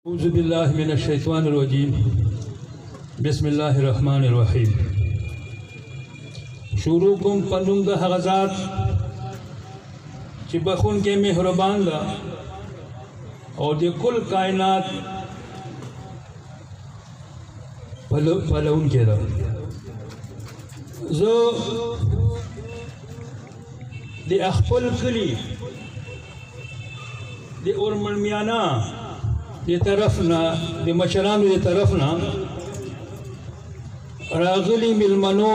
औज़ुबिल्लाहि मिनश्शैतानिर्रजीम बिस्मिल्लाहिर्रहमानिर्रहीम। शुरू कुम पनुंगा हज़ात चिबखुन के मेहरबान दा और ये कुल कायनात फलउन के दा जो दे अखपल कली दे उर्मन मियाना ये तरफ ना दे मशरान ये तरफ ना रागली मिलमनो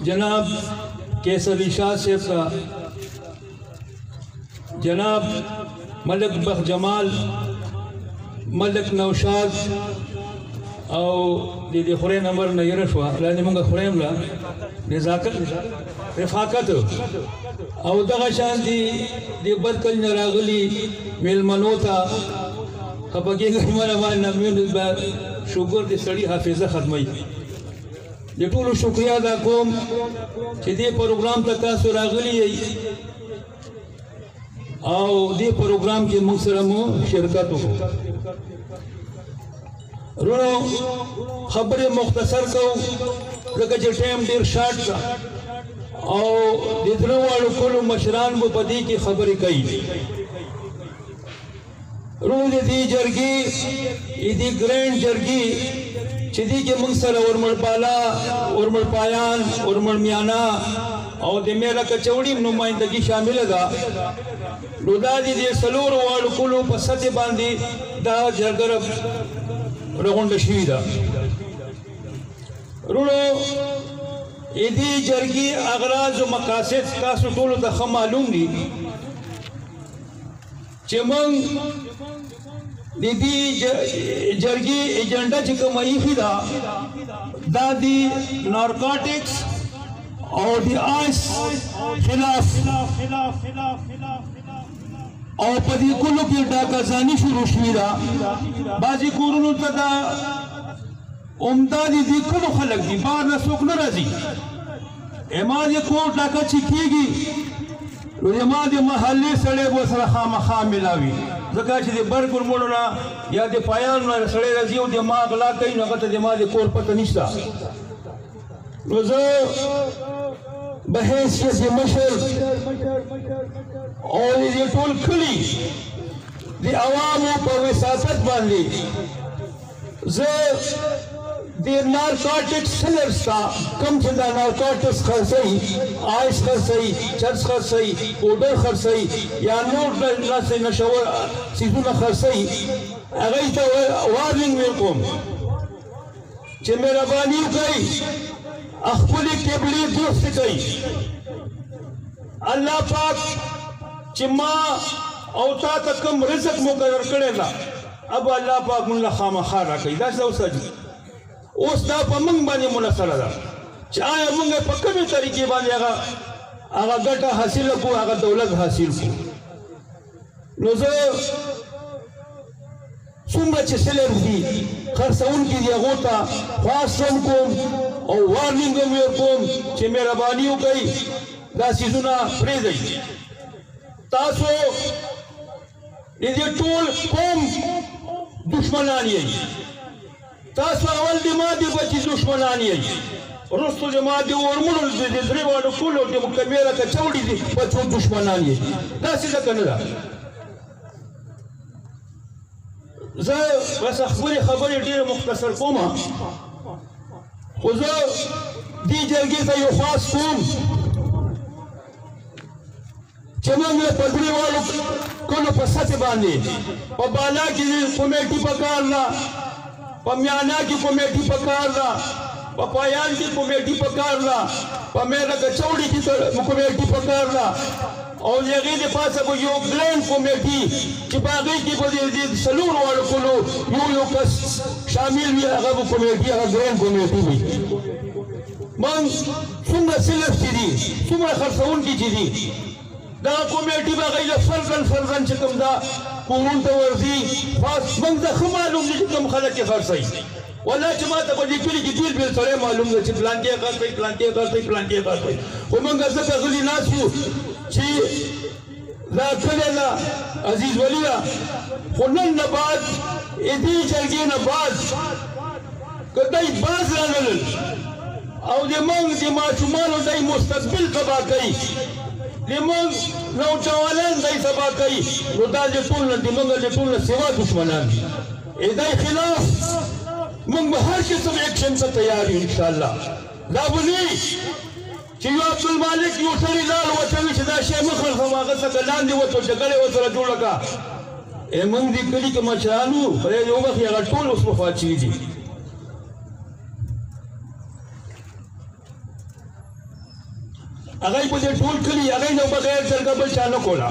जनाब केसरी शाह सेब का, जनाब मलिक बख जमाल, मलिक नौशाद और दीदी खुरे नंबर नयरशवा लाने मंगा खुरेम ला नजाकत रफाकत और दगा शांति दी बदकल नरागली मिलमनो था खबके गमन मान नमीन शुगर दे सड़ी हाफिजा खत्मई दे टोलो शुक्रिया अदा कोम कि दे प्रोग्राम तक सुरागली और दे प्रोग्राम के मुसरमो शिरकत हो रोनो खबर मुख्तसर को लगे जो टाइम देर शार्ट का और दिदरों वालों को मशरान वो पदी की खबर कई रोज दी जरगी इदी ग्रैंड जरगी चिदी के मुंसर उर्मल पाला उर्मल पायान उर्मल मियाना और दे मेरा कचौड़ी नुमाइंदगी शामिल है रुदा दी दे सलूर वालों को पसंद बांधी दा जरगर रगुंड शीदा रुनो इदी जरगी अगराज मकासद का सुटोल तखम मालूम दी चमंग दीदी जरगी एजेंडा चिकमई फिदा दादी नारकोटिक्स और दी आइस खिलाफ और पदी कुल्लू की डाकाजानी शुरू शीरा बाजी कुरुनु तदा उम्दा दीदी कुल्लू खलक दी बार न सुख न रजी एमाद ये कोट डाका चिकीगी एमाद महल्ले सड़े वो सर खामा खाम मिलावी जका छि दे बरकुर मोड़ना या दे पायान न सड़े रजी दे माग ला कई न गत दे माद कोर पत निस्ता रोजो बहस के मशर और ये टोल खुली दे आवामों पर विसासत बांधी जे दे नारकोटिक्स सेलर्स का कम चंदा नारकोटिक्स खर्चई आइस खर्चई चर्च खर्चई पाउडर खर्चई या नोट से नशवर चीजों ना खर्चई अगर तो वार्निंग वेलकम जे मेरा बानी कई अखपुली केबली दोस्त कई अल्लाह पाक चिम्मा औता तकम रिज़्क मुकर्रर करेगा अब अल्लाह पाक मुल्ला खामा खारा कई दास सजी उस दा पमंग बानी मुनसर दा चाहे मंग पक्के में तरीके बानी आगा गटा हासिल को आगा दौलत हासिल को रोज़ो सुंदर चेसेलर दी खरसउन की दिया होता फास्टम को और वार्निंग में को चे मेरा बानियों कई दासी सुना प्रेज़ तासो ये टोल कौम दुश्मनानी है तासो अवल दिमाग बची दुश्मनानी है रोस्तो जमात और मुल दे द्रेवाडो कुलो दे मुकमेरा का चौड़ी दे बचो दुश्मनानी है दासी का कनरा ज बस खबर ढेर मुख्तसर कोमा खुजो दी जरगी का यो खास कोम चमंग पदरी वालों को पसंद बांधे और बाला की कमेटी पकारना पम्याना की कमेटी पकारना पपायान की कमेटी पकारना पमेरा कचौड़ी की कमेटी पकारना और ये के पास अब यो ग्रैंड कमेटी की बागी की बदी सलूर वालों को यो कस शामिल भी अगर वो कमेटी अगर ग्रैंड कमेटी भी मंग सुंदर सिलफ चीज़ी सुंदर खर्चउन की चीज़ी दा कमेटी बागी जो फर्जन चिकम दा कुरुन तवर्जी फास मंग दा खमालूम चिकम खलक के खर्चई वाला जमात को दिखली की दिल बिल सरे मालूम है प्लान के कर वो मंग ऐसा गली नासू ची ला कलेला دا عزیز ولی دا خو نن نه بعد دې جرګې نه بعد که دی باز رانلل او د موږ د ماشومانو دی مستقبل تباه کوي د موږ نوجوانان دی تباه کوي نو دا د ټول نه د موږ د ټول نه سوا دشمنان دي دی خلاف موږ به هر قسم ایکشن ته تیار یو انشاءالله دا به نه چې یو عبدالمالک یو سړي لاړ ورته وي چې دا شی مه خرڅوه هغه څخه لاندې وتو جګړه یې ورسره جوړه کړه موږ دې کلي کې مشران وو خدای دې وبخښي هغه ټول اوس وفات شوي دي هغه په دې ټول کلي هغه نه بغیر جرګه بل چا نه کوله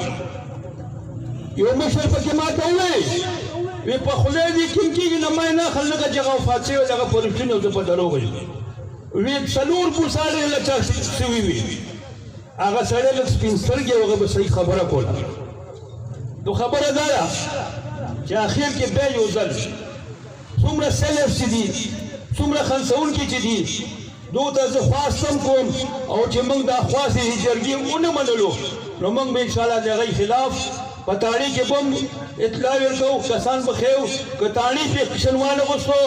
یو مشر پکې ماته ووایي وی په خدای دې کوم کېږي نه ما نه اخل نه چې هغه وفات شوی دغه په رښتینې او زه په دروغ وایي وی څلور پوساړې له چا شوي وي هغه سړی لږ سپین سترګې هغه به صحیح خبره کوله نو خبره دا ده چې اخر کې بیا یو ځل څومره سلف چې دي څومره خنثوونکي چې دي دو ته زه خواستم کوم او چې موږ دا خواستې جرګې ونه منلو نو موږ به انشاءالله د هغې خلاف په تاڼي کې به هم اطلاع ورکوو کسان به ښیو که تاڼي پې اکشن وانغوستو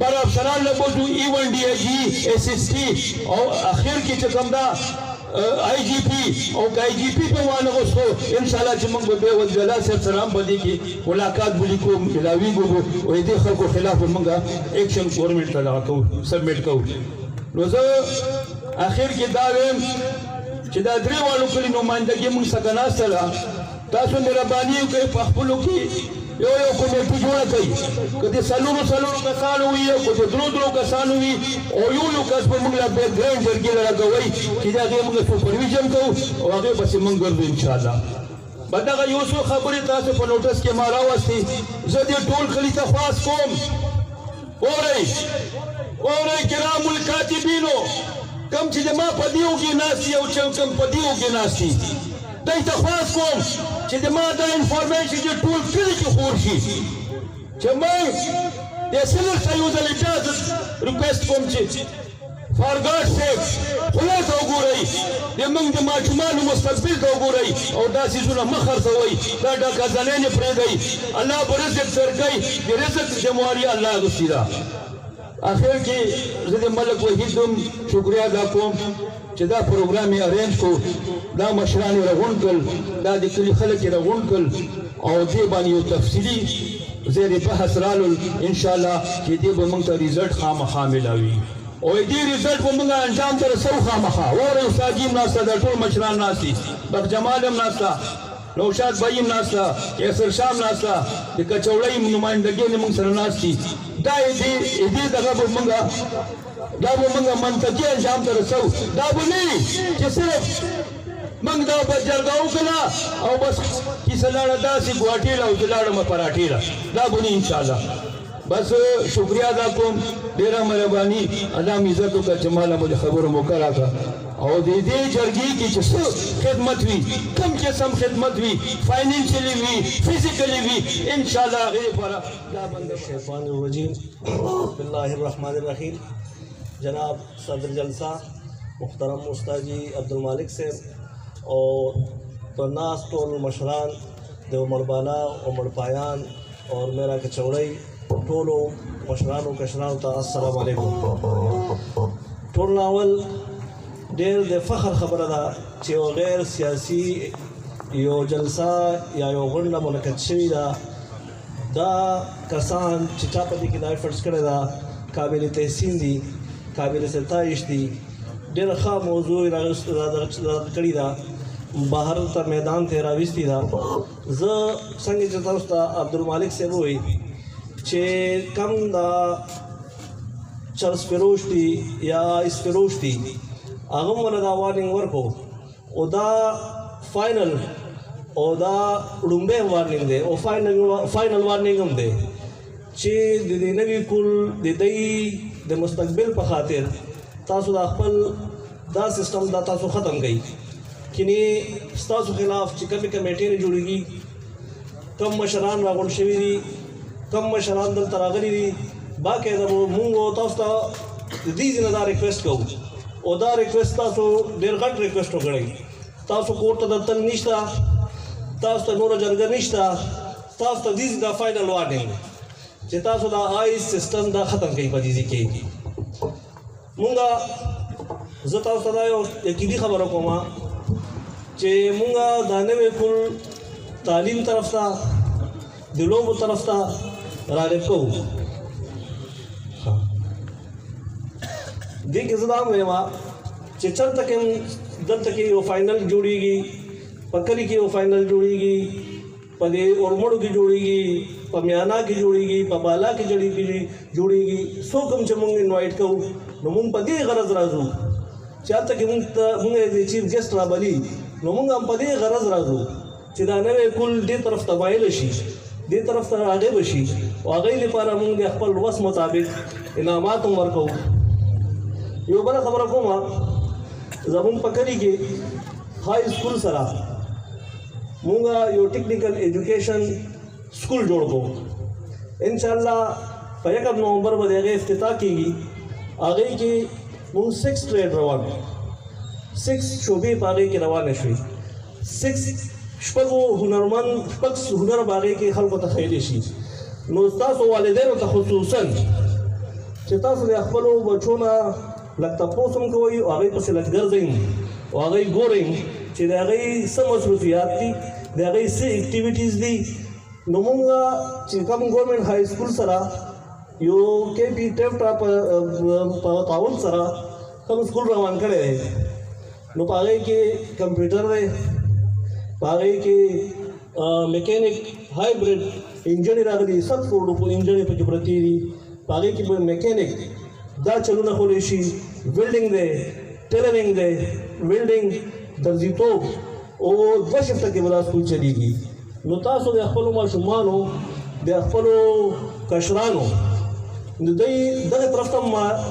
بر افسران له بوځو ایون ډي آی جي ایس ایس ټي او اخر کې چې کوم دا آئی جی پی او آئی جی پی په وانغوستو انشاءالله چې موږ به بیا وزیر الله صاحب سره هم په دې کې ملاقات ولیکو ملاوي ګورو او د دې خلکو خلاف به موږ ایکشن ګورنمنټ ته دغه کوو سبمیټ کوو نو زه اخر کې دا وایم چې دا درې واړو کلي نمایندګي موږ څخه ناسته ده تاسو مهرباني وکړئ په خپلو کې یو یو کمیټي جوړه کړئ که د څلورو کسانو وي او که د درو کسانو وي او یو کس به موږ له بیک ګراونډ جرګې له راکوئ چې د هغې موږ سوپرویژن کوو او هغې پسې موږ ګرځو انشاءالله به دغه یو څو خبرې تاسو په نوټس کې ما راوستې زه دې ټول کلي ته خواست کوم اورئ کرام الکاتبینو کم چې د ما په دیو کې ناست دي او چې کم په دیو کې ناست دي دی ته خواست کوم چې د ما دا انفارمیشن چې ټول کلي کې خور شي چې موږ د سیلر ته یو ځل اجازه ریکویسټ کوم چې فار ګاډ سیک خدای ته وګورئ د موږ د ماشومانو مستقبل ته وګورئ او دا څیزونه مه خرڅوئ دا ډاکازانې نه پرېږدئ الله به رزق درکوي د رزق ذمواري الله اخیستې ده اخر کې زه د ملک وحید هم شکریه ادا کوم چې دا پروګرام یې ارینج کو دا مشران یې راغونډ کړل دا د کلي خلک یې راغونډ کړل او دې باندې یو تفصیلي زیر بحث رالل انشاءالله چې دې به موږ ته ریزلټ خامخا میلاوي او دې ریزلټ به موږ انجام ته رسو خامخا واورئ استاد جي هم ناسته دا ټول مشران ناست دي بخجمال هم ناسته نوشاد بھائی هم ناسته کیسر شاه هم ناسته د کچوړۍ نمایندګۍ نه موږ سره ناست دي دا دې دغه به موږ دا به موږ منطقي انجام ته رسو دا به نه چې صرف موږ دا به جرګه وکړه او بس کیسه لاړه داسې ګواټي له او زه لاړم پراټې له دا به نه انشاءالله بس شکریه ادا کوم ډېره مهرباني الله مې عزت وکړه چې ما له مو د خبرو موقع راکړه او د دې جرګې کې چې څه خدمت وي کوم قسم خدمت وي فاینانشلی وي فزیکلی وي انشاءالله هغې لپاره دا بنده شیطان الرجیم بسم الله الرحمن الرحیم جناب صدر جلسہ محترم استاد جی عبدالمالک صاحب اور پرناس ٹول مشران د عمر بالا عمر پایان اور میرا کچوڑئی ټولو مشرانو کشرانو ته السلام علیکم ټول ناول ډېر د فخر خبره ده چې یو غیر سیاسي یو جلسه یا یو غونډه منعقد شوې ده دا کسان چې چا په دې کې دا ایفرټس کړی ده قابل تحسین دي قابل ستایش دي ډېره ښه موضوع یې کړې ده بهر ته میدان ته راوستې ده زه څنګه چې تاسو ته عبدالمالک صاحب وایي چې کم دا چرس فروش دي یا اس فروش دي هغه موږ دا وارننګ ورکو او دا فائنل او دا لومبه وارننګ دی او فائنل وارننګ هم دی چې د دې نوي کول د دې د مستقبل په خاطر تاسو د خپل دا سیستم دا تاسو ختم کړئ کینی تاسو خلاف چې کومې کمیټې نه جوړیږي کم مشران راغونډ شوي دي کم مشران دلته راغلي دي باقاعده مونږ تاسو ته د دې ځینې دا ریکویسټ کوو او دا ریکویسټ تاسو ډېر غټ ریکویسټ وکړئ تاسو کور ته دلته نشته تاسو ته نور جرګه نشته تاسو ته دې دا فائنل وارننګ چې تاسو دا آیس سیستم دا ختم کړئ په دې کې مونږه زه تاسو ته یو یقیني خبره کوم چې مونږه دا نوې کل تعلیم طرف ته د لوبو طرف ته راغب کوو دې کې زه دا وایم چې چلته کې دلته کې یو فائنل جوړیږي پکړی کې یو فائنل جوړیږي په دې اورمړو کې جوړیږي په میانا کې جوړیږي په بالا کې جوړیږي سو کوم چې مونږ انوایټ کوو نو مونږ په دې غرض راځو چې هلته کې مونږ د چیف ګیسټ رابلي نو مونږ هم په دې غرض راځو چې دا نوې کل دې طرف ته مایل شي دې طرف ته راغب شي او هغې لپاره مونږ د خپل وس مطابق انعامات هم ورکوو یو بله خبره کوم زمونږ په کلي کې های سکول سره مونږ یو ټیکنیکل ایجوکیشن سکول جوړ کوو انشاءالله په 1 نومبر باندې هغې افتتاح کېږي هغې کې مونږ 6 ټریډ روان 6 شعبې په هغې کې روانې شوې 6 شپږو هنرمند شپږ هنر په هغې کې خلکو ته ښیلی شي نو ستاسو والدینو ته خصوصا چې تاسو د خپلو بچو نه لږ تپوس هم کوئ او هغوی پسې لږ ګرځئ او هغوی ګورئ چې د هغوی څه مصروفیات دي د هغوی څه اکټیویټیز دي نو مونږ چې کوم ګورنمنټ های سکول سره یو کې پی ټیفټا په تعاون سره کوم سکول روان کړی دی نو په هغې کې کمپیوټر دی په هغې کې میکینک هایبریډ انجنې راغلي 7 کروڑ روپۍ انجنې پکې پرتې دي په هغې کې به میکینک دا چلونه خولی شي ویلډینګ دی ټیلرینګ دی ویلډینګ درزیتوب او 2 شفته کې به دا سکول چلیږي نو تاسو د خپلو ماشومانو د خپلو کشرانو د دوی دغه طرف ته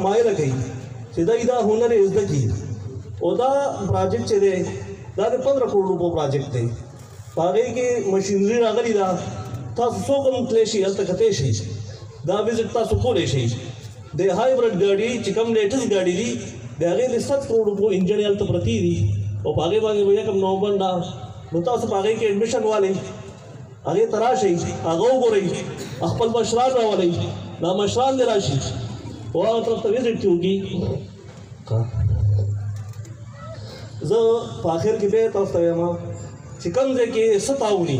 مایله کوي چې دوی دا هنر یې زده کړي او دا پراجیکټ چې دی دا د 15 کروڑ روپو پراجیکټ دی په هغې کې مشینري راغلي ده تاسو څوک هم تللی شئ هلته کتی شئ دا وزټ تاسو کولی شئ د هایبریډ ګاډي چې کوم لیټسټ ګاډي دي د هغې د 7 کروڑ روپو انجنې هلته پرتې دي او په هغې باندې به 1 نومبر نه نو تاسو په هغې کې ایډمیشن والئ هغې ته راشئ هغه وګورئ خپل مشران راولئ دا مشران دې راشي او هغه طرف ته وزټ کې وکړي زه په آخر کې بیا تاسو ته وایم چې کوم ځای کې څه تعاوني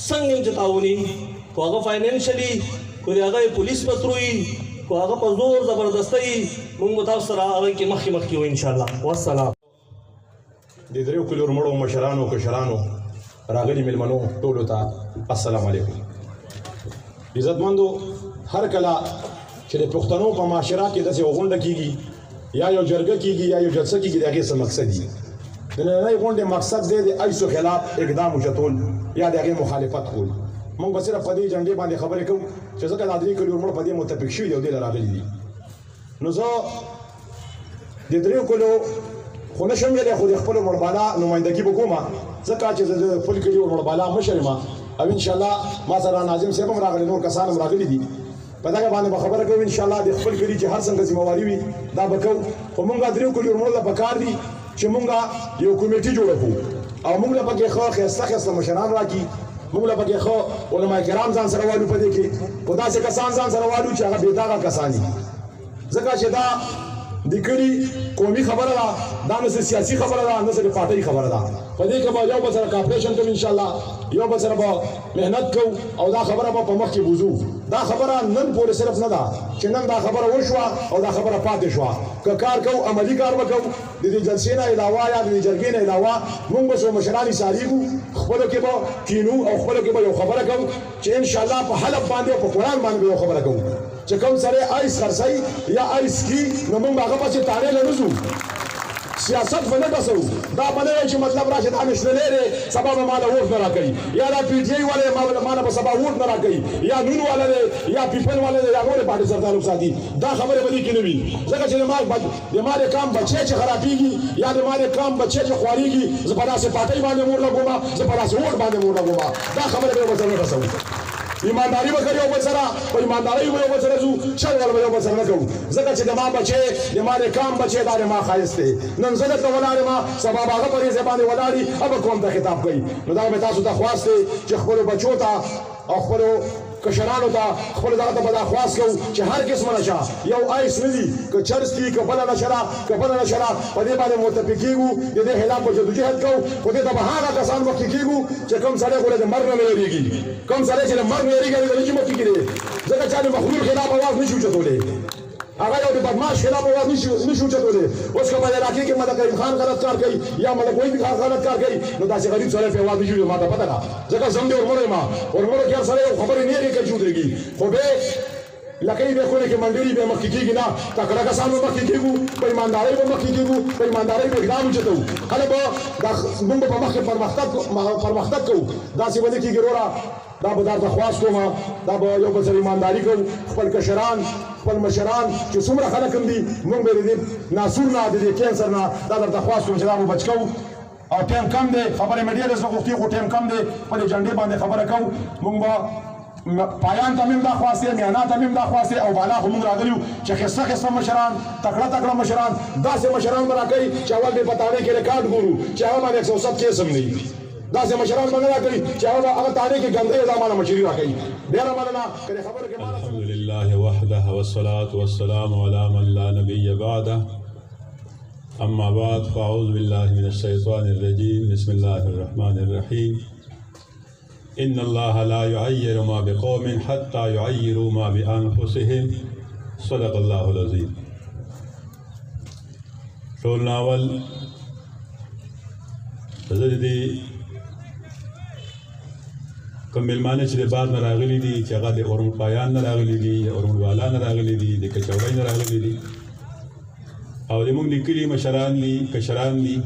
څنګه چې تعاوني خو هغه فاینانشلي خو د هغه پولیس پتروي خو هغه په زور زبردستۍ موږ به تاسو سره هغې کې مخکې وو انشاءالله والسلام د دریو کلو مړو مشرانو کشرانو راغلي مېلمنو ټولو ته السلام علیکم عزتمندو هر کله چې د پښتنو په معاشره کې داسې یو غونډه کېږي یا یو جرګه کېږي یا یو جلسه کېږي د هغې څه مقصد وي د نننۍ غونډې مقصد دی د ایسو خلاف اقدام اوچتول یا د هغې مخالفت کول موږ به صرف په دې جنډې باندې خبرې کوو چې ځکه دا درې کلو مړ په دې متفق شوي دي او دې له راغلي دي نو زه د دریو کلو خو نه شم ویلی خو د خپلو مړبالا نمایندګي به کومه ځکه چې زه د خپل کلي مړبالا مشر یم او انشاءالله ما سره ناظم صاحب هم راغلی نور کسان هم راغلي دي په دغه باندې به خبره کوو انشاءالله د خپل کلي چې هر څنګه ذمواري وي دا به کوو خو موږ دریو کلو مړو ته پکار دي چې موږ یو کمیټي جوړه کړو او موږ له پکې ښه ښایسته مشران راکړي موږ له پکې ښه علما کرام ځان سره والو په دې کې خو داسې کسان ځان سره والو چې هغه بېداغه کسان دي ځکه چې دا د کلي قومي خبره ده دا نه سیاسي خبره ده نه د پارټۍ خبره ده په دې کې به یو بل سره کاپریشن کوو انشاءالله یو بل سره به محنت کوو او دا خبره به په مخ کې بوځو دا خبره نن پورې صرف نه ده چې نن دا خبره وشوه او دا خبره پاتې شوه که کار کوو عملي کار به کوو د دې جلسې نه علاوه یا د دې جرګې نه علاوه موږ به څو مشران ایساریږو خپلو کې به کینو او خپلو کې به یو خبره کوو چې انشاءالله په حلب باندې او په قرآن باندې به یو خبره کوو چې کوم سره آیس خرڅوي یا آیس کی نو موږ هغه پسې تاړې نه وځو سیاست به نه ډسو دا به نه وایي چې مطلب راشي دا نشنلی دی سبا به ماله ووټ نه راکوي یا دا پی ټي آی والا دی ماله به سبا ووټ نه راکوي یا نون والا دی یا پیپل والا دی یا نورې پارټۍ سره تعلق ساتي دا خبرې به دې کې نه وي ځکه چې د ما د کام بچی چې خرابېږي یا د ما د کام بچی چې خوارېږي زه په داسې پارټۍ باندې مور لګوم زه په داسې ووټ باندې مور لګوم دا خبرې به ورته نه رسوو ایمانداری به کوي او بل سره په ایمانداری به یو بل سره ځو شر ول یو بل سره نه کوو ځکه چې د ما بچي د ما د کام بچي دا ما خایست دی نن زه دلته ولاړ ما سبا هغه پرې زبانه ولاړی اب کوم ته خطاب کوي نو دا به تاسو ته خواست دی چې خپل بچو ته او خپل کشرانو ته خپل دغه ته بدا خواست کوو چې هر قسم نشه یو آیس نه دي که چرس دي که بله نشره که بله نشره په دې باندې متفق کېږو د دې خلاف به جدوجهد کوو خو دې ته به هغه کسان مخکې کېږو چې کوم سړی خو د مرګ نه وېرېږي کوم سړی چې د مرګ نه وېرېږي هغه نشي مخکې کېدی ځکه چې د مخلوق خلاف اواز نشي اوچتولی هغه یو د بدماش خلاف اواز نشي اوچتولی اوس که په عراقي کې ملک کریم خان غلط کار کوي یا ملک وحید خان غلط کار کوي نو داسې غریب سړی په اواز نشي ما ته پته ده ځکه زم دې ورمړی ما ورمړو کې هر سړی یو خبرې نه کوي چې ودرېږي خو به لکه یې خو کې منډري به مخکې کېږي نه تکړه کسان به مخکې کېږو په ایماندارۍ به مخکې کېږو په ایماندارۍ به اقدام اوچتو هله به موږ به په مخکې پرمختګ کوو داسې به نه کېږي وروره دا به درته خواست کوم دا به یو بل سره ایمانداري کوو خپل کشران خپل مشران چې څومره خلک هم دي موږ به د دې ناسور نه د دې کینسر نه دا درته خواست کوم چې دا به بچ کوو او ټایم کم دی خبرې مې ډېرې زه غوښتې خو ټایم کم دی په دې جنډې باندې خبره کوو موږ به پایان ته میم دا خواسته میانا ته میم دا خواسته او بالا خو موږ راغلیو چې خسته مشران تکړه مشران داسې مشران به راکوي چې اول دې په تاریخ کې ریکارډ ګورو چې هغه باندې 107 کیس هم نه وي داسې مشران به نه راکوي چې هغه تاریخ کې ګندې زمانه مشري راکوي ډېره مننه کله خبره کې الحمد لله وحده والصلاة والسلام على من لا نبي بعده أما بعد فأعوذ بالله من الشيطان الرجيم بسم الله الرحمن الرحيم إن الله لا يعير ما بقوم حتى يعيروا ما بأنفسهم صدق الله العظيم ټول ناول زه دې کوم مېلمانه چې د باد نه راغلي دي چې هغه د اورمون پایان نه راغلي دي اورمون والا نه راغلي دي د کچوړۍ نه راغلي دي او د موږ لیکلي مشران دي کشران دي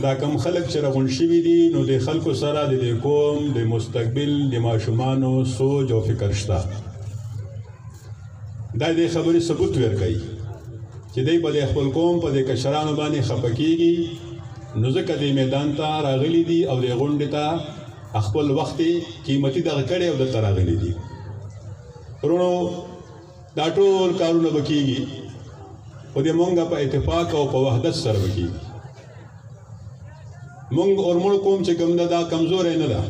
دا کوم خلک چې راغون شوي دي نو د خلکو سره د قوم د مستقبل د ماشومانو سوچ او فکر شته دا د خبرې ثبوت ورکوي چې دی په خپل قوم په د کشرانو باندې خفه کېږي نو ځکه د میدان ته راغلي دي او د غونډې ته خپل وخت قیمتي دغه کړی او دلته راغلي دي ورونو دا ټول کارونه به کېږي خو د مونږ په اتفاق او په وحدت سره به کېږي مونږ اورمړ قوم چې کوم دا کمزوری نه ده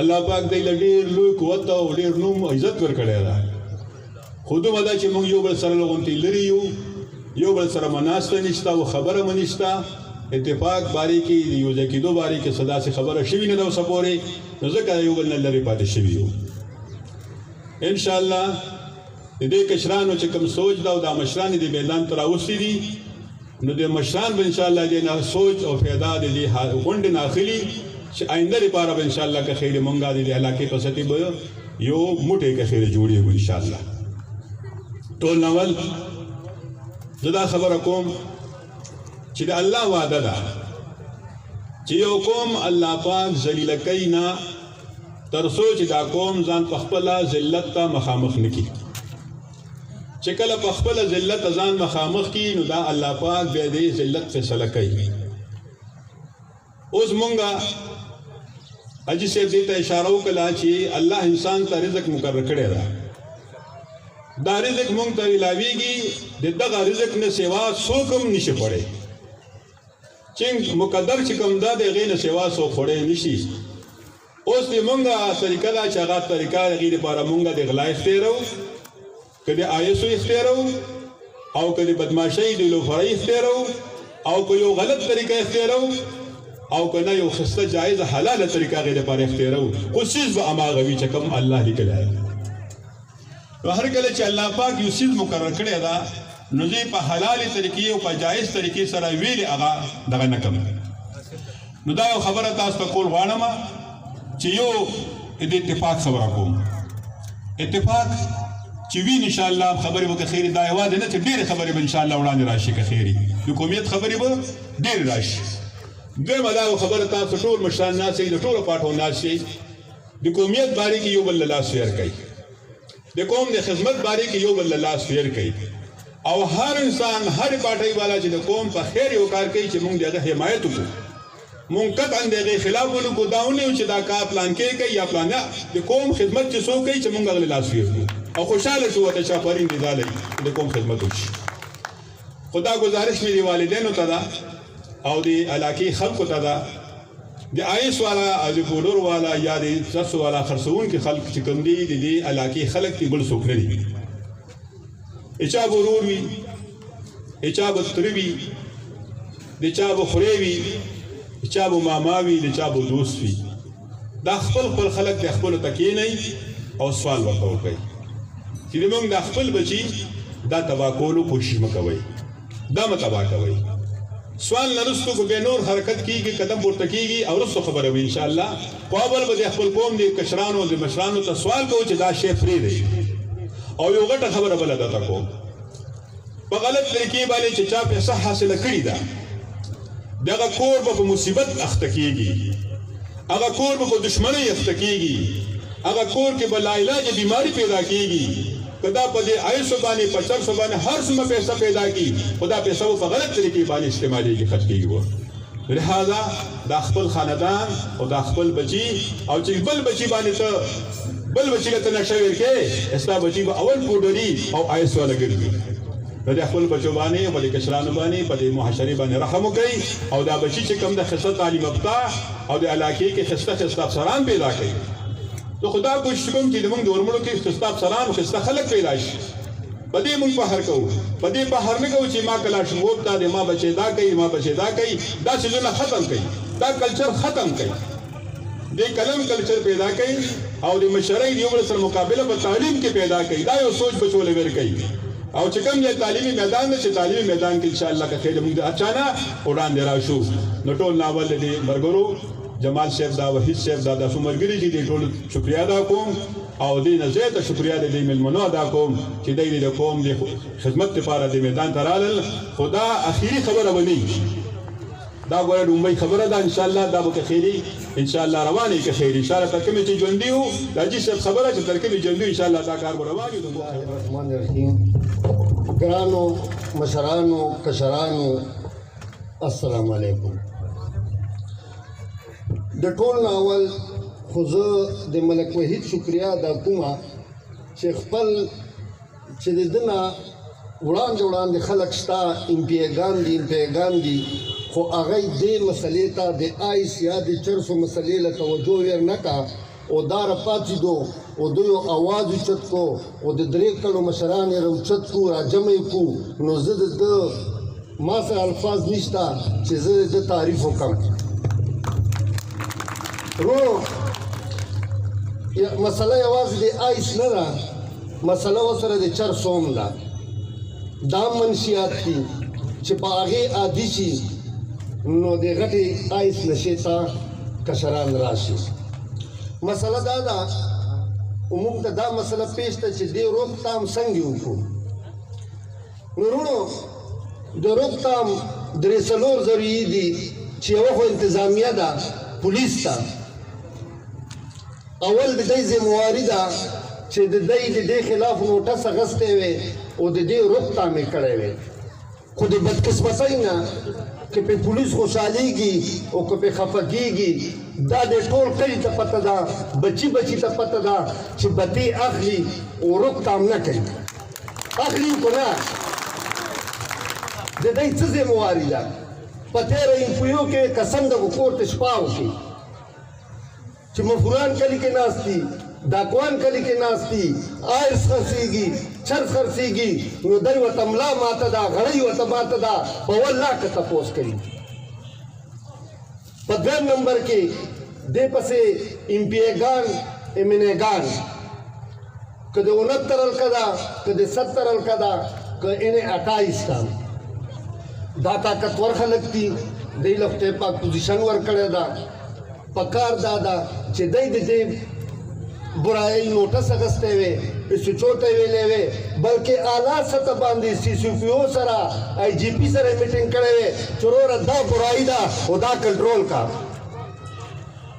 الله پاک دی له ډېر لوی قوت او ډېر نوم عزت ورکړی ده خو دومره ده چې مونږ یو بل سره لغونتې لرې یو بل سره مناسته نشته او خبره مو نشته اتفاق باره کې د یو ځای کېدو باره کې څه داسې خبره شوې نه ده اوسه پورې نو ځکه یو بل نه لرې پاتې شوي یو انشاءالله د دې کشرانو چې کوم سوچ ده او دا مشران دې میدان ته راوستي دي نو د مشران به انشاءالله دې نه سوچ او فایده د دې غونډې نه اخلي چې آینده لپاره به انشاءالله که خیر مونږه د دې علاقې په سطحې به یو موټی که خیر جوړېږو انشاءالله ټول ناول زه دا خبره کوم چې د الله وعده ده چې یو قوم الله پاک ذلیله کوي نه تر څو چې دا قوم ځان په خپله ذلت ته مخامخ نه کړي چې کله په خپله ذلت ځان مخامخ کړي نو دا الله پاک بیا دې ذلت فیصله کوي اوس مونږه حاجي صاحب دې ته اشاره وکړه چې الله انسان ته رزق مقرر کړی ده دا رزق مونږ ته علاوهږي د دغه رزق نه سوا څوک هم نشي خوړی چې مقدر چې کوم دا د هغې نه سوا څوک خوړی نشي اوس د مونږه طریقه ده چې هغه طریقه د هغې لپاره مونږه د غلا اختیارو که د آیسو اختیارو او که د بدماشۍ د لوفرۍ اختیارو او که یو غلط طریقه اختیارو او که نه یو خسته جایز حلاله طریقه هغې لپاره اختیارو خو څیز به هماغه وي چې کوم الله لیکلی نو هر کله چې الله پاک یو څیز مقرر کړی ده نو زه په حلالې طریقې او په جایز طریقې سره ویلې هغه دغه نه کوم نو دا یو خبره تاسو ته کول غواړم چې یو د اتفاق خبره کوم اتفاق چې وین ان شاء الله خبرې به خیر دا یوازې نه چې ډېرې خبرې به ان شاء الله وړاندې راشي که خیري د قومیت خبرې به ډېرې راشي دویمه دا خبره تاسو ټول مشران ناست یئ د ټولو پاټو ناست یئ د قومیت باره کې یو بل له لاس ویر کوي د قوم د خدمت باره کې یو بل له لاس ویر کوي او هر انسان هر پاټۍ والا چې د قوم په خیر یو کار کوي چې موږ دغه حمایت وکړو مونږ قطعا د هغې خلاف ونکړو دا ونیو چې دا کار پلان کې کوي یا پلان د قوم خدمت چې څوک کوي چې مونږ هغه لاس ویږو او خوشحاله شو ورته چې آفرین دې دا لري د قوم خدمت وشي خو دا ګزارش مې د والدینو ته ده او د علاقې خلکو ته ده د آیس والا او د پولور والا یا د سرسو والا خرڅوونکي خلک چې کوم دي د دې علاقې خلک دي بل څوک نه دي اچا به ورور وي اچا به تره وي د چا به خورې وي د چا به ماما وي د چا به دوست وي دا خپل خپل خلک د خپلو ته کښېنئ او سوال ورته وکړئ چې زموږ د خپل بچي دا تباه کولو کوشش مه کوئ دا مه تباه کوئ سوال نه رستو کو به نور حرکت کیږي قدم پورته کیږي او رستو خبره وي ان شاء الله خو اول به خپل قوم د کشرانو د مشرانو ته سوال کوو چې دا شی فری دی او یو غټه خبره بل ده تاسو په غلط طریقې باندې چې چا پیسې حاصله کړې ده دغه کور به په مصیبت اخته کیږي هغه کور به په دشمنی اخته کیږي هغه کور کې به لا علاج بیماری پیدا کیږي کدا په دې آیسو باندې په چرسو باندې هر څومره پیسې پیدا کی خدا پیسې په غلط طریقې باندې استعمالېږي خرڅ کیږي لہذا دا خپل خاندان او دا خپل بچي او چې بل بچي باندې ته بل بچي ته نشه ورکې استا بچي به اول پوډري او آیسو لګري نو د خپل بچو باندې په دې کشرانو باندې په دې معاشري باندې رحم وکړي او دا بچي چې کوم د خصه تعلیم یافته او د علاقې کې خسته افسران پیدا کړي تو خدا کوشش کوم چې موږ د ورمړو کې خسته افسران او خسته خلک پیدا شي په دې موږ بهر کوو په دې بهر نه کوو چې ما کلاشینکوف ته د ما بچي دا کوي ما بچي دا کوي دا څیزونه ختم کړي دا کلچر ختم کړي د کلم کلچر پیدا کړي او د مشرۍ یو بل سره مقابله په تعلیم کې پیدا کړي دا یو سوچ بچو لور کوي او چې کوم یې تعلیمي میدان دی چې تعلیمي میدان کې ان شاء الله که خیر موږ اچانه وړاندې راشو نو ټول ناول دې مرګرو جمال صاحب دا وحید صاحب دا د سومرګری چې دې ټول شکریا ادا کوم او دې نه زیاته شکریا دې ملمنو ادا کوم چې دې د قوم د خدمت لپاره د میدان ته رالل خدا اخیری خبره ونی دا ګوره لومړی خبره ده ان شاء الله دا به خیری ان شاء الله روانه کې خیر ان شاء الله ترکه چې ژوندۍ وو دا چې څه خبره چې ترکه ژوندۍ ان شاء الله دا کار روان وي الرحمن الرحیم ګرانو مشرانو کشرانو السلام علیکم د ټول ناول خو زه د ملک وحید شکریا ادا کوم چې خپل چې د دنه وړاندې خلک شته امپیګان دي خو هغه دې مسلې ته د آیس یا د چرسو مسلې له توجه ور نه کا او دا راپاتې دو او دوی आवाज اوچت کو او د درې کلو مشران یې راوچت کو راجمع کو نو زه د ما سره الفاظ نشته چې زه د تعریف وکم رو مسله یوازې د آیس نه ده مسله ورسره د چرسو هم ده دا منشیات دي چې په هغې عادي شي نو د غټې آیس نشې ته کشران راشي مسله دا ده موږ ته دا مسله پیش ته چې دې روکتام څنګه وکړو نو وروڼو د روکتام درې څلور ضروري دي چې یوه خو انتظامیه ده پولیس ته اول د دې ذمواري ده چې د دې خلاف نوټس اخیستی وی او د دې روکتام یې کړی وی خو د بدقسمتۍ نه که په پولیس خوشحالیږي او که په خفه کېږي دا د ټول کلي ته پته ده بچي ته پته ده چې بتې اخلي او روکتام نه کوي اخلي خو نه د دې څه ذمواري ده په تېره انفیو کې قسم ده کور ته شپه وکړي چې مفران کلي کې ناست دي ډاکوان کلي کې ناست دي آیس خرڅېږي چرس خرڅېږي نو دی ورته ملا ماته ده غړۍ ورته ماته ده په والله که تپوس کوي په دویم نمبر کې دې پسې امپیګان امینېګان که د 69 الکه ده که د 70 الکه ده که انې 28 کال دا طاقتور خلک دي دی له خدای پاک پوزیشن ورکړی ده پکار دا ده چې دی د دې برایي نوټس اخیستی وی SHO ته ویلی وی بلکې اعلی سطح باندې CCPO سره IGP سره میټینګ کړی وی چې وروره دا برایي ده او دا کنټرول کا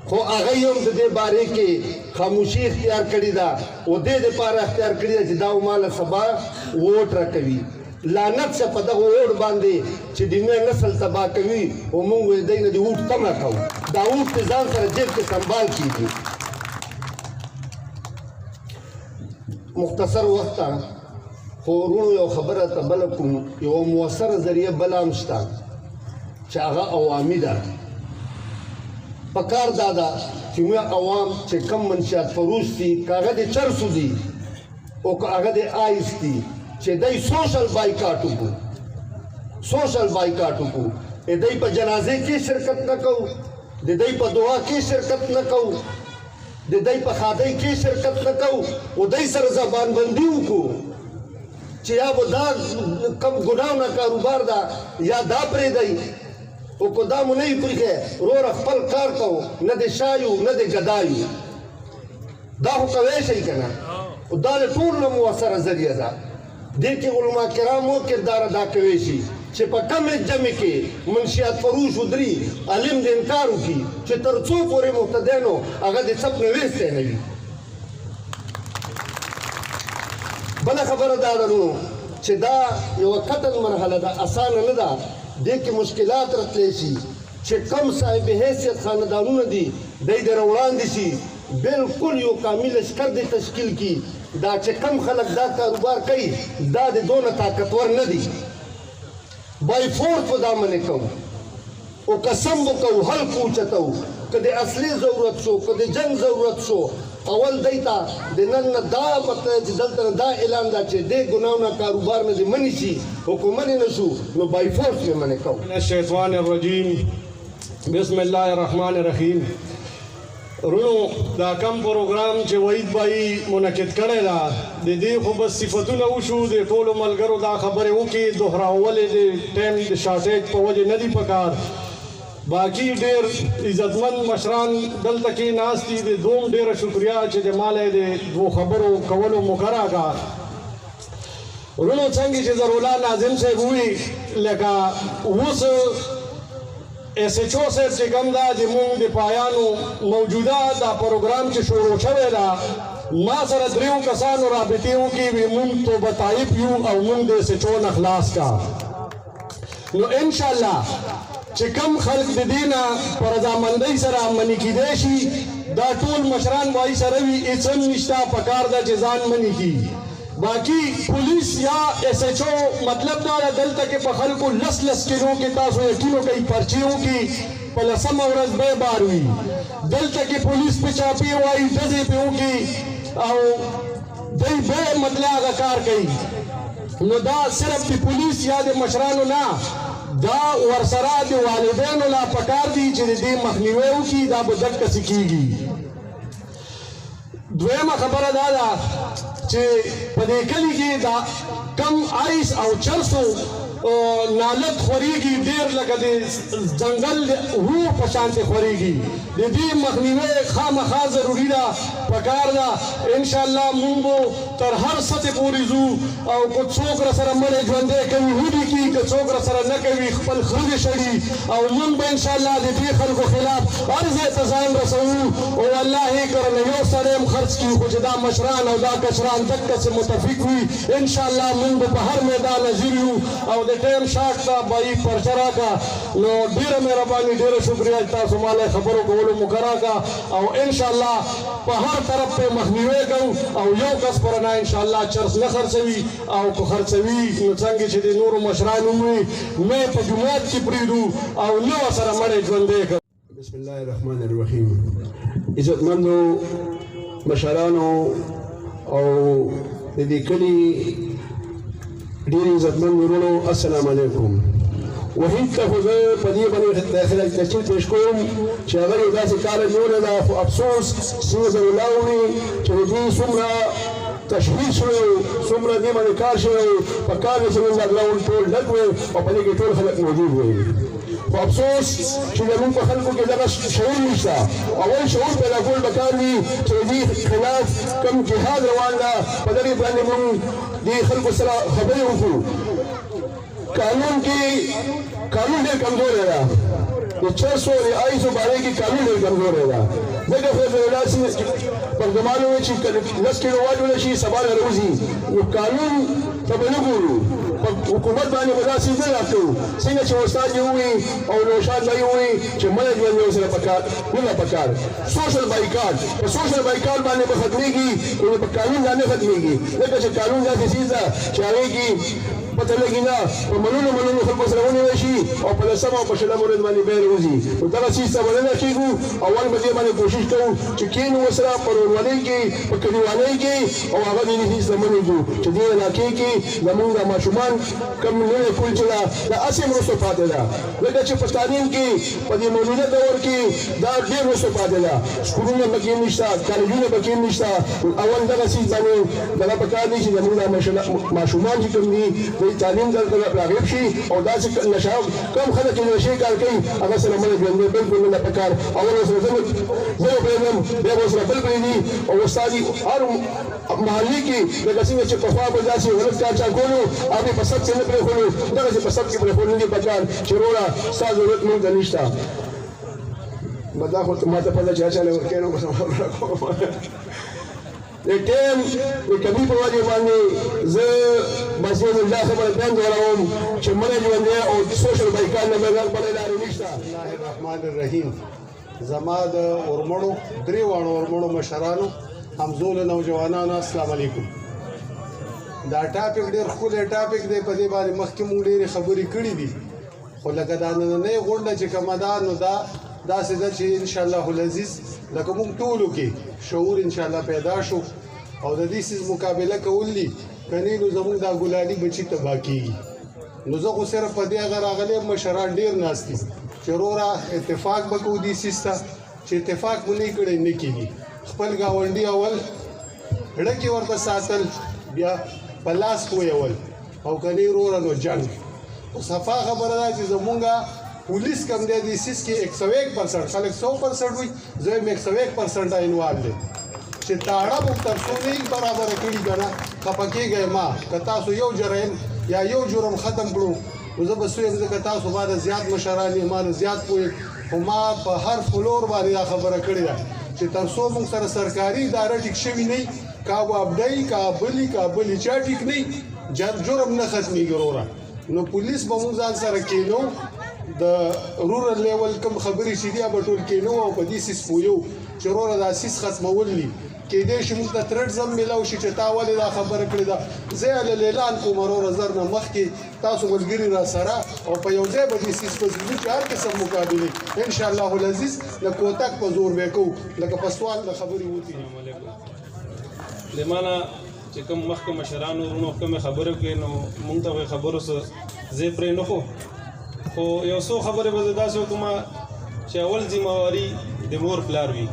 خو هغه هم د دې باره کې خاموشي اختیار کړې ده او دې دپاره اختیار کړې ده چې دا ماله سبا ووټ راکوي لعنت شه په دغه اور باندې چې د نوې نسل تباه کوي او موږ یې دی نه د اوټ تمه کوو دا اوټ د ځان سره جیب کې سنبال کیږي مختصر وخت خو ورونو یو خبره ته بله کوم یوه مؤثره ذریعه بله هم شته چې هغه عوامي ده پکار دا ده چې موږ عوام چې کم منشیات فروش دي که هغه د چرسو دي او که هغه د آیس دي چې دی سوشل بایکاټ وکړو سوشل بایکاټ وکړو د دی په جنازې کې شرکت نه کوو د دی په دعا کې شرکت نه کوو د دی په خادۍ کې شرکت نه کوو او دی سره زبان بندي وکړو چې یا به دا کم ګناه نه کاروبار ده یا دا پرېږدئ او که دا مو نه وي پرېښی وروره خپل کار کوو نه د شایو نه د ګدایو دا خو کوی شئ که نه دا د ټولو نه مؤثره ذریعه ده دې کې علما کرامو کردار ادا کوی شي چې په کمې جمع کې منشیات فروش ودري عالم د انکار وکړي چې تر څو پورې مقتدیانو هغه د څپ نه ویستی نه وي بله خبره دا ده نو چې دا یوه قتل مرحله ده اسانه نه ده دې کې مشکلات راتلی شي چې کم صاحب حیثیت خاندانونه دي دی در وړاندې شي بالکل یو کامل لشکر دی تشکیل کی دا چې کم خلک دا کاروبار کوي دا د دونه طاقتور نه دي بای فورس په دا منې کوو او قسم به کوو حلق اوچتو که د اصلي ضرورت شو که د جنگ ضرورت شو اول دی ته د نن نه دا مطلب چې دلته نه دا اعلان ده چې دې ګناو نه کاروبار نه دې منې شي او که منې نه شو نو بای فورس یې منې کوو من الشیطان الرجیم بسم الله الرحمن الرحیم رونو دا کم پروګرام چې وحید بھائی منعقد کړی دا د دې خو بس صفتونه وشو د ټولو ملګرو دا خبرې وکړي دوهراولې د ټایم د شارټیج په وجې نه دي پکار باقي ډېر عزتمند مشران دلته کې ناست دي د دوم ډېره شکریا چې د مالی د دوو خبرو کولو موقع راکړه رونو څنګه چې ضرورالله ناظم صاحب ووي لکه اوس ایس ایچ او صاحب چې کوم دا زموږ د پایانو موجوده دا پروګرام چې شروع شوی دا ما سره دریو کسانو رابطې وکړي وي موږ توبه طایب یو او موږ د ایس ایچ او نه خلاص کا نو انشاءالله چې کم خلک د دې نه په رضامندۍ سره منې کیدی شي دا ټول مشران وایي سره وي هېڅ هم نشته پکار ده چې ځان منې کي باقی پولیس یا ایس ایچ او مطلب دا دلته کې په خلکو لس کیلو کې تاسو یقینو کوي پرچیو کې په لسمه ورځ به بار وي دلته کې پولیس په چاپی وایي ډزې پې وکړي او دوی به مطلب هغه کار کوي نو دا صرف د پولیس یا د مشرانو نه دا ورسره د والدینو لا پکار دي چې د دې مخنیوی وکړي دا به دقسې کېږي دویمه خبره دا ده چې په دې کلي کې دا کم آیس او چرسو نالت خوريږي ډېر لکه د ځنګل روح په شانتې خوريږي د دې مخنیوی خامخا ضروري ده پکار ده انشاءالله موږ به تر هر سطحې پورې ځو او که څوک راسره مړی ژوندی کوي ودې کي که څوک راسره نه کوي خپل خرګې شړي او موږ به انشاءالله د دې خلکو خلاف هر ځای ته ځان رسوو او الله یې کرنه یو سړی هم خرڅ کړي خو چې دا مشران او دا کشران دقسې متفق وي انشاءالله موږ به په هر میدان حاضر یو او د ټایم شارټ ته بھائی پرچه راکړه نو ډېره مهرباني ډېره شکریه چې تاسو مالی خبرو کولو موقع راکړه او انشاءالله په هر طرف پې مخنیوی کوو او یو کس پر نه انشاءالله چرس نه خرڅوي او که خرڅوي نو څنګه چې د نورو مشرانو وي نه په جومات کې پرېږدو او نه ورسره مړی ژوندی کړو بسم الله الرحمن الرحیم عزتمندو مشرانو او د دې کلي ډېر عزتمند ورونو السلام علیکم وحید ته خو زه په دې باندې داخله تشکیل پیش کوم چې هغه یو داسې کار نیولی ده خو افسوس څنګه ضرورالله ووي چې د دې څومره تشهیر شوی څومره دې باندې کار شوی په کار کې زموږ لاګراونډ ټول ډک وی او په دې کې ټول خلک موجود وي خو افسوس چې زموږ په خلکو کې دغه شعور نشته اول شعور پیدا کول پکار وي چې د دې خلاف کوم جهاد روان ده په دغې باندې موږ دې خلکو سره خبرې وکړو قانون ډېر کمزوری ده د چرسو د آیسو باره کې قانون ډېر کمزوری ده ځکه خو داسې پرګمانو وایي چې 10 کیلو واټ ونه شي سبا راوځي نو قانون ته به نه ګورو حکومت باندې ودا سیده راکو څنګه چې استاد یې وي او نوشاد به یې وي چې مله ژوند یو سره پکار نه پکار سوشل بایکاټ په سوشل بایکاټ باندې به ختميږي او په قانون باندې ختميږي لکه چې قانون داسې سیزه چې هغه کې پته لګی نه په منونو خلکو سره ونیول شي او په لسمه او په شلمه ورځ باندې بیر وځي نو دغه څه څه ولنه کېږو اول به دې باندې کوشش کوو چې کینو سره په ورولۍ کې په کلیوالۍ کې او هغه دې هیڅ زمونږ چې دې علاقې کې زمونږ د ماشومان کم نه کول چې دا اسیم رسو پاتې ده لکه چې په تعلیم کې په دې موجوده دور کې دا ډېر رسو پاتې ده سکولونه پکې نشته کالجونه پکې نشته اول دغه څه باندې دغه پکار دي چې زمونږ د ماشومان چې کوم دي تعلیم دلته راغب شي او داسې نشه کم خلک چې نشي کار کوي هغه سره مله ژوند بالکل نه پکار اول سره زه پرېږدم بیا به سره بل پرېږدي او استاد هر محلي کې لکه څنګه چې پخوا به داسې غلط کار چا کولو هغې په سب کې نه پرېښولو دغسې په سب کې پرېښول نه دي پکار چې وروره ستا ضرورت موږ ته نشته دا خو ما ته پته چې هر چا له ورکوې نو بس خبره کوم د ټیم د کمی په وجه باندې زه بس یو ځل دا خبره بیا دوهراوم چې مله ژوند دی او سوشل بایکاټ نه بغیر بلې لارې نشته. بسم الله الرحمن الرحیم. زما د اورمړو درې واړو اورمړو مشرانو همزولو نوجوانانو السلام علیکم. دا ټاپک ډېر ښکلی ټاپک دی په دې باندې مخکې مونږ ډېرې خبرې کړي دي خو لکه دا نننۍ غونډه چې کومه ده نو دا داسې ده چې انشاءالله العزیز لکه موږ ټولو کې شعور انشاءالله پیدا شو او د دې سیز مقابله کول دي کنې نو زموږ دا ګلالي بچي تباه کېږي نو زه خو صرف په دې هغه راغلی مشران ډېر ناست دي چې وروره اتفاق به کوو دې سیز ته چې اتفاق مو نه کړی نه کېږي خپل ګاونډي اول ډکې ورته ساتل بیا په لاس پویول او کنې وروره نو جنګ خو صفا خبره ده چې زمونږ پولیس کم دی دې سیز کې 101% خلک 100% وي زه یم 101% انوالو دی چې تاړه مو تر څو نه برابر کړي کنه خپه کېږئ ما که تاسو یو جرم یا یو جرم ختم کړو نو زه به سویم ځکه تاسو ما د زیات مشران یې ما د زیات پوهې خو ما په هر فلور باندې دا خبره کړې ده چې تر څو موږ سره سرکاري اداره ټیک شوي نه وي کا وابډۍ کا بلې چا ټیک نه جرم نه ختمېږي وروره نو پولیس به موږ ځان سره کېنو د رورل لیول کم خبرې چې دي به ټول کېنو او په دې سیس پویو چې وروره دا سیس ختمول دي کېدای شي موږ ته ترټ زم میلاو شي چې تا ولې دا خبره کړې ده زه یې اعلان کوم وروره زر نه مخکې تاسو ملګري را سره او په یو ځای به دې سیس په ضروري چې هر قسم مقابلې انشاءالله العزیز د کوتک په زور به کوو لکه په سوال د خبرې وتي د مانه چې کوم مخکې مشرانو ورونو کومې خبرې کوي نو موږ ته وایي خبرو څه ځای پرې نه خو یو څو خبرې به زه داسې وکړم چې اول ذمهواري د مور پلار وي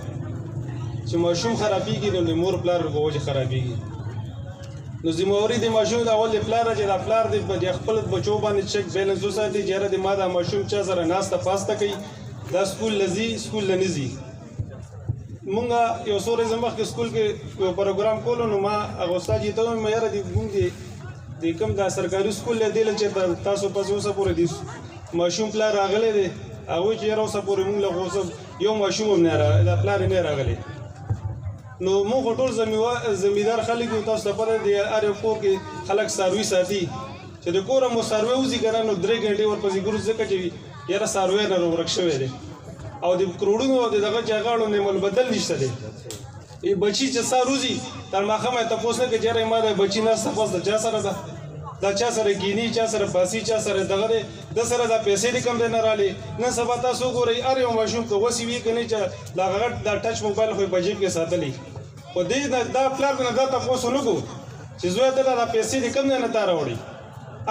چې ماشوم خرابېږي نو د مور پلار په وجه خرابېږي نو ذمهواري د ماشوم د اول د پلار چې دا پلار د خپل بچو باندې چک بیلنس وساتي چې یاره د ما دا ماشوم چا سره ناسته پاسته کوي دا سکول لځي سکول نه نه ځي مونږ یو څو ورځې مخکې سکول کې یو پروګرام کولو نو ما هغه استاد یې ته ووایم یاره مونږ د کوم دا سرکاري سکول دی دله چې تاسو پسې اوسه پورې دي ماشوم پلار راغلی دی هغوی چې یاره اوسه پورې مونږ له خو یو ماشوم هم نه دا پلار یې نه راغلی نو مونږ ټول زمیندار خلک یو تاسو ته پته دی هر یو کور کې خلک څاروي ساتي چې د کوره مو څاروي وځي که نه نو 3 غنټې ورپسې ګرځي ځکه چې یاره څاروی نه ورک شوی دی او د کروڑونو او دغه چاغاړو نیمل بدل نشته دی ای بچی چې سا روزي تر ماخه مې تاسو نه کې جره ما د بچی نه سپاس د چا سره ده دا چا سره گینی چا سره باسی چا سره دغه د سره د پیسې د کم نه رالي نه سبا تاسو ګورئ ار یو ماشوم ته وسی وی کني چې دا غټ دا ټچ موبایل خو په جیب کې ساتلی خو دې دا پلان نه دا تاسو نه کو چې زوی ته دا پیسې د کم نه تا راوړي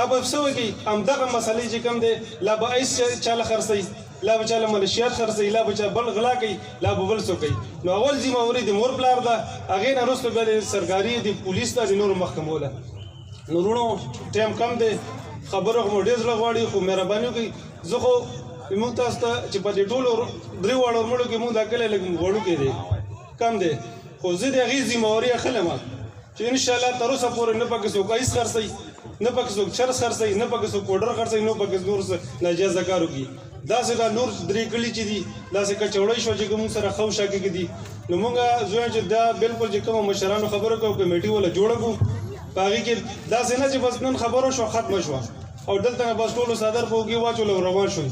اب افسوس کی ام دغه مسلې چې کم دی لا به ایس چاله خرڅي لا به چاله ملشيات خرڅي لا به چا بل غلا کوي لا به بل څه کوي نو اول ذمہواری د مور پلار ده هغه نه رسو به سرکاري د پولیس ته د نور محکمو ده نورونو ټیم کم دی خبره مو ډېر لغواړي خو مهرباني وکړئ زه خو موږ تاسو ته چې په دې ټولو درې واړو مړو کې موږ دا کله لږ وړو کې دی کم دی خو زه د هغې ذمہواري اخلم چې انشاءالله تر اوسه پورې نه پکې څوک ایس خرڅوي نه پکې څوک چرس خرڅوي نه پکې څوک پوډر خرڅوي نه پکې نور څه ناجایز کار وکړي داسې دا نور درې کلي چې دي داسې کچوړی شو چې موږ سره خو شاکې دي نو موږ زوی چې دا بالکل چې کوم مشرانو خبره کوو کمیټي ولا جوړه کو باغی کې داسې نه چې بس نن خبره شو ختمه شوه او دلته بس ټولو صدر په اوږې واچول او روان شول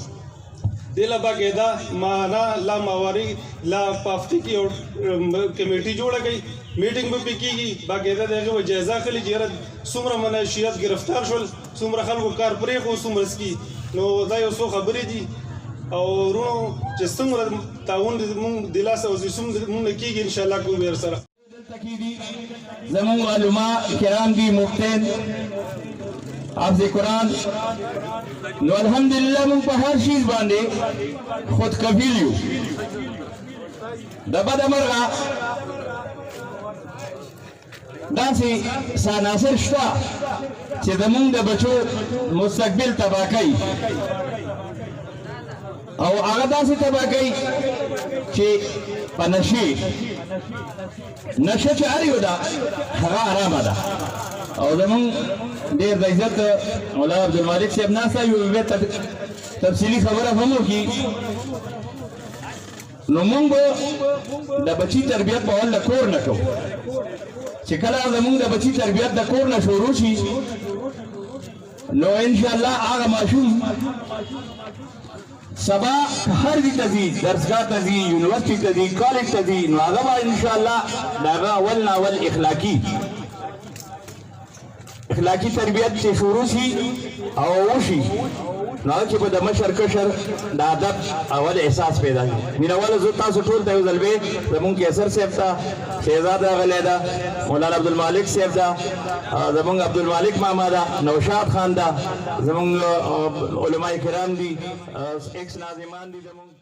دې له باقاعده معنا لا مواري لا پافتی کې او کمیټي جوړه کړي میټینګ به پکې کېږي باقاعده دغه جایزه اخلي چې څومره منشیات گرفتار شول څومره خلکو کار پرې خو څومره سکی نو دا یو څو خبرې دي او ورونو چې څومره تعاون موږ د لاسه او موږ کېږي ان شاء الله کوو به سره زمون علماء کرام دي مفتین حافظ قرآن نو الحمدلله موږ په هر شي باندې خود کفیل یو د بده مرغه داسې عناصر شته چې زمونږ د بچو مستقبل تباه کوي او هغه داسې تباه کوي چې په نشې نشه چې هر یو ده هغه حرامه ده او زمونږ ډېر د عزت مولانا عبدالمالک صاحب ناسته یو بیا تفصیلي خبره هم وکړي نو موږ به د بچي تربیت به ول کور نه کوو چې کله زموږ د بچي تربیت د کور نه شروع شي نو ان شاء الله هغه ماشوم سبا هر دې ته ځي درسګاه ته ځي یونیورسټي ته ځي کالج ته ځي نو هغه به ان شاء الله د هغه اول نه اول اخلاقي تربیت چې شروع شي او وشي نو چې په د مشر کشر د ادب اول احساس پیدا شي مینوال زه تاسو ټول ته یو ځل به زمونږ کیسر صاحب ته شهزاد راغلی ده مولانا عبدالمالک صاحب ده زمونږ عبدالمالک ماما ده نوشاد خان ده زمونږ علماء کرام دي ایکس ناظمان دي زمونږ